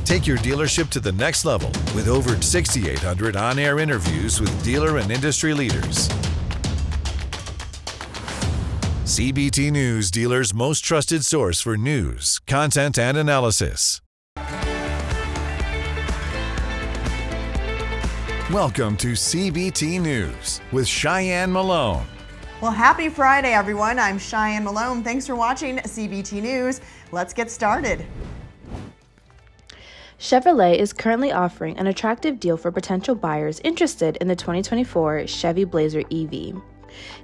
Take your dealership to the next level with over 6,800 on-air interviews with dealer and industry leaders. CBT News, dealers' most trusted source for news, content, and analysis. Welcome to CBT News with Cheyenne Malone. Well, happy Friday, everyone. I'm Cheyenne Malone. Thanks for watching CBT News. Let's get started. Chevrolet is currently offering an attractive deal for potential buyers interested in the 2024 Chevy Blazer EV.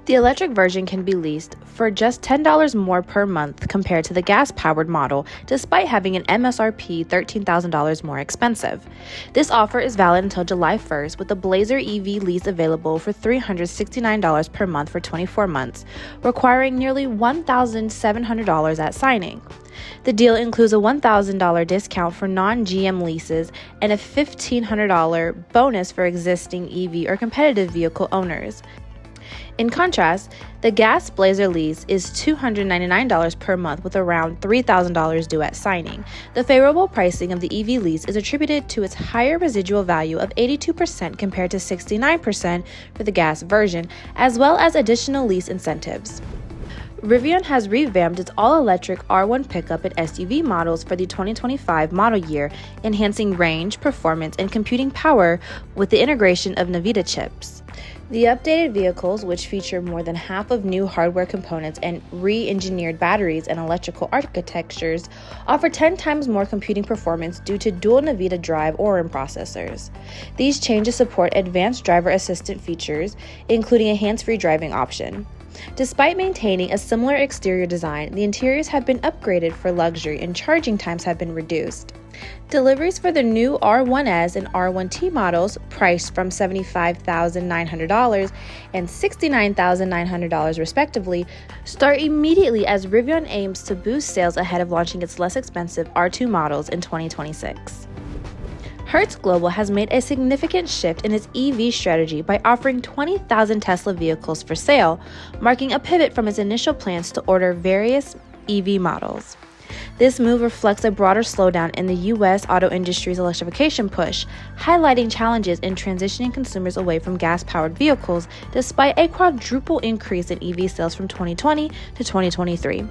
The electric version can be leased for just $10 more per month compared to the gas-powered model, despite having an MSRP $13,000 more expensive. This offer is valid until July 1st, with the Blazer EV lease available for $369 per month for 24 months, requiring nearly $1,700 at signing. The deal includes a $1,000 discount for non-GM leases and a $1,500 bonus for existing EV or competitive vehicle owners. In contrast, the gas Blazer lease is $299 per month with around $3,000 due at signing. The favorable pricing of the EV lease is attributed to its higher residual value of 82% compared to 69% for the gas version, as well as additional lease incentives. Rivian has revamped its all-electric R1 pickup and SUV models for the 2025 model year, enhancing range, performance, and computing power with the integration of NVIDIA chips. The updated vehicles, which feature more than half of new hardware components and re-engineered batteries and electrical architectures, offer 10 times more computing performance due to dual NVIDIA drive Orin processors. These changes support advanced driver assistant features, including a hands-free driving option. Despite maintaining a similar exterior design, the interiors have been upgraded for luxury and charging times have been reduced. Deliveries for the new R1S and R1T models, priced from $75,900 and $69,900 respectively, start immediately as Rivian aims to boost sales ahead of launching its less expensive R2 models in 2026. Hertz Global has made a significant shift in its EV strategy by offering 20,000 Tesla vehicles for sale, marking a pivot from its initial plans to order various EV models. This move reflects a broader slowdown in the U.S. auto industry's electrification push, highlighting challenges in transitioning consumers away from gas-powered vehicles despite a quadruple increase in EV sales from 2020 to 2023.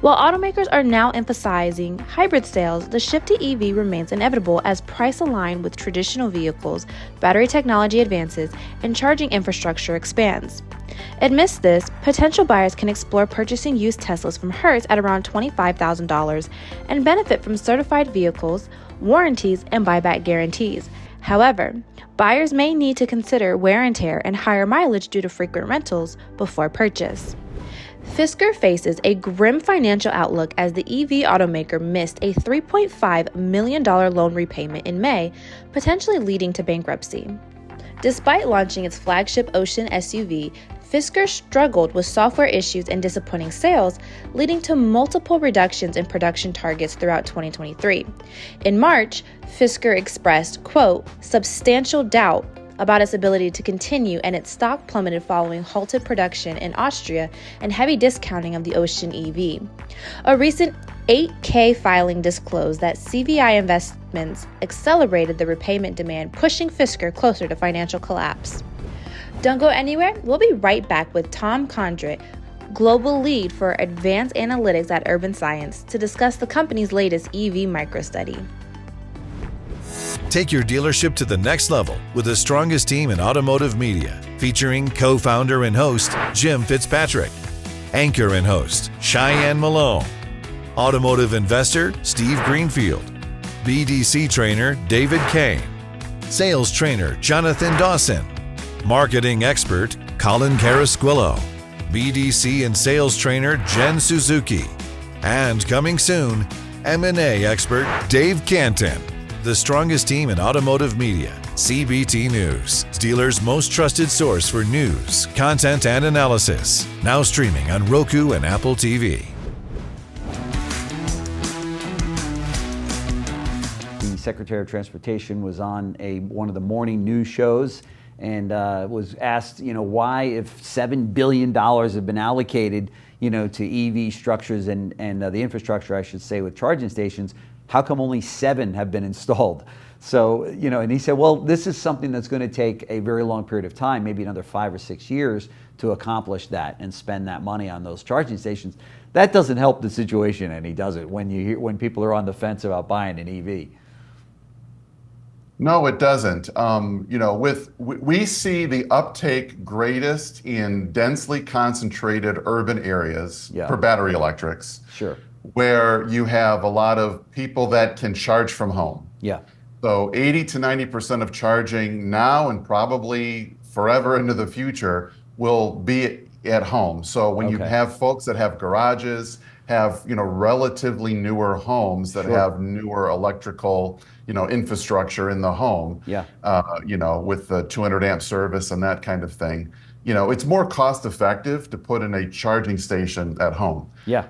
While automakers are now emphasizing hybrid sales, the shift to EV remains inevitable as price align with traditional vehicles, battery technology advances, and charging infrastructure expands. Amidst this, potential buyers can explore purchasing used Teslas from Hertz at around $25,000 and benefit from certified vehicles, warranties, and buyback guarantees. However, buyers may need to consider wear and tear and higher mileage due to frequent rentals before purchase. Fisker faces a grim financial outlook as the EV automaker missed a $3.5 million loan repayment in May, potentially leading to bankruptcy. Despite launching its flagship Ocean SUV, Fisker struggled with software issues and disappointing sales, leading to multiple reductions in production targets throughout 2023. In March, Fisker expressed, quote, substantial doubt about its ability to continue, and its stock plummeted following halted production in Austria and heavy discounting of the Ocean EV. A recent 8K filing disclosed that CVI investments accelerated the repayment demand, pushing Fisker closer to financial collapse. Don't go anywhere. We'll be right back with Tom Condrit, Global Lead for Advanced Analytics at Urban Science, to discuss the company's latest EV microstudy. Take your dealership to the next level with the strongest team in automotive media, featuring co-founder and host Jim Fitzpatrick, anchor and host Cheyenne Malone, automotive investor Steve Greenfield, BDC trainer David Kane, sales trainer Jonathan Dawson, marketing expert Colin Carasquillo, BDC and sales trainer Jen Suzuki, and coming soon, M&A expert Dave Canton. The strongest team in automotive media, CBT News, dealers' most trusted source for news, content, and analysis. Now streaming on Roku and Apple TV. The Secretary of Transportation was on one of the morning news shows and was asked, why, if $7 billion have been allocated, to EV structures and the infrastructure, I should say, with charging stations, How come only 7 have been installed? So, and he said, well, this is something that's going to take a very long period of time, maybe another 5 or 6 years to accomplish that and spend that money on those charging stations. That doesn't help the situation any, does it, when people are on the fence about buying an EV? No, it doesn't. We see the uptake greatest in densely concentrated urban areas for battery electrics. Sure. Where you have a lot of people that can charge from home. Yeah. So 80 to 90% of charging now and probably forever into the future will be at home. So when you have folks that have garages, have relatively newer homes that have newer electrical infrastructure in the home, with the 200 amp service and that kind of thing, it's more cost effective to put in a charging station at home. Yeah,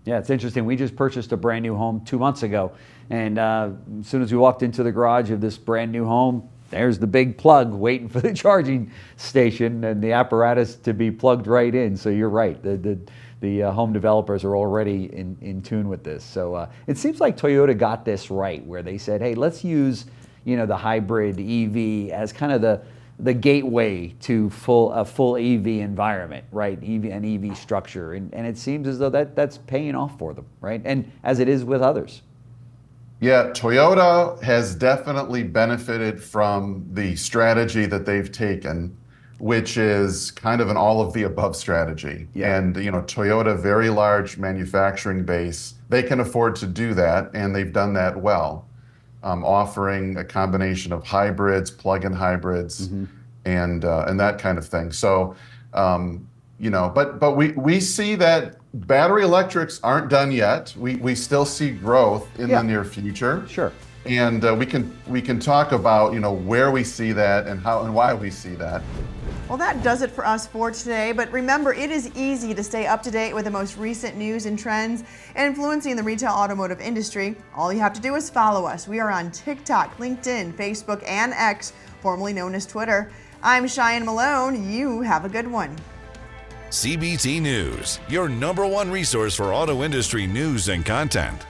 it's interesting. We just purchased a brand new home 2 months ago, and as soon as we walked into the garage of this brand new home, there's the big plug waiting for the charging station and the apparatus to be plugged right in. So you're right. The home developers are already in tune with this. So it seems like Toyota got this right, where they said, hey, let's use the hybrid EV as kind of the gateway to a full EV environment, right? An EV structure. And it seems as though that's paying off for them, right? And as it is with others. Yeah, Toyota has definitely benefited from the strategy that they've taken, which is kind of an all of the above strategy. Yeah. And Toyota, very large manufacturing base, they can afford to do that, and they've done that well, offering a combination of hybrids, plug-in hybrids, and that kind of thing. So, but we see that battery electrics aren't done yet. We still see growth in the near future. Sure. And we can talk about where we see that and how and why we see that. Well, that does it for us for today. But remember, it is easy to stay up to date with the most recent news and trends influencing the retail automotive industry. All you have to do is follow us. We are on TikTok, LinkedIn, Facebook, and X, formerly known as Twitter. I'm Cheyenne Malone. You have a good one. CBT News, your #1 resource for auto industry news and content.